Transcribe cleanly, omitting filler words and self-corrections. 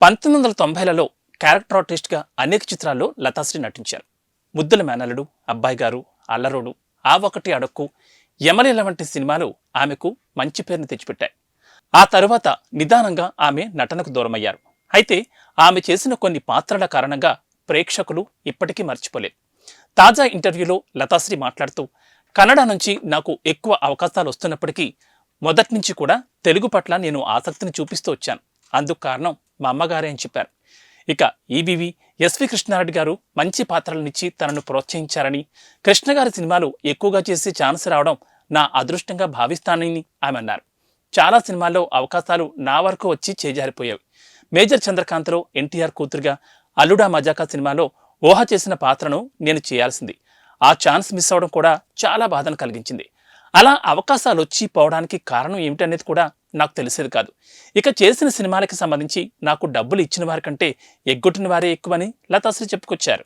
1990లలో character ఆర్టిస్ట్గా అనేక చిత్రాల్లో లతాశ్రీ నటించారు. ముద్దుల మేనల్లుడు, అబ్బాయి గారు, అల్లరోడు, ఆ ఒకటి అడక్కు, యమలీల వంటి సినిమాలు ఆమెకు మంచి పేరుని తెచ్చిపెట్టాయి. ఆ తరువాత నిదానంగా ఆమె నటనకు దూరమయ్యారు. అయితే ఆమె చేసిన కొన్ని పాత్రల కారణంగా ప్రేక్షకులు ఇప్పటికీ మర్చిపోలేదు. తాజా ఇంటర్వ్యూలో లతాశ్రీ మాట్లాడుతూ, కన్నడ నుంచి నాకు ఎక్కువ అవకాశాలు వస్తున్నప్పటికీ మొదటి నుంచి కూడా తెలుగు పట్ల నేను ఆసక్తిని చూపిస్తూ వచ్చాను. అందుకు కారణం మా అమ్మగారే అని చెప్పారు. ఇక ఈబీవి ఎస్వి కృష్ణారెడ్డి గారు మంచి పాత్రలనిచ్చి తనను ప్రోత్సహించారని, కృష్ణ గారి సినిమాలు ఎక్కువగా చేసి ఛాన్స్ రావడం నా అదృష్టంగా భావిస్తానని ఆమె అన్నారు. చాలా సినిమాల్లో అవకాశాలు నా వరకు వచ్చి చేజారిపోయాయి. మేజర్ చంద్రకాంత్లో ఎన్టీఆర్ కూతురుగా, అల్లుడా మజాకా సినిమాలో ఊహ చేసిన పాత్రను నేను చేయాల్సింది. ఆ ఛాన్స్ మిస్ అవడం కూడా చాలా బాధను కలిగించింది. అలా అవకాశాలు వచ్చి పోవడానికి కారణం ఏమిటనేది కూడా నాకు తెలిసేది కాదు. ఇక చేసిన సినిమాలకి సంబంధించి నాకు డబ్బులు ఇచ్చిన వారి కంటే ఎగ్గొట్టిన వారే ఎక్కువని లతాశ్రీ చెప్పుకొచ్చారు.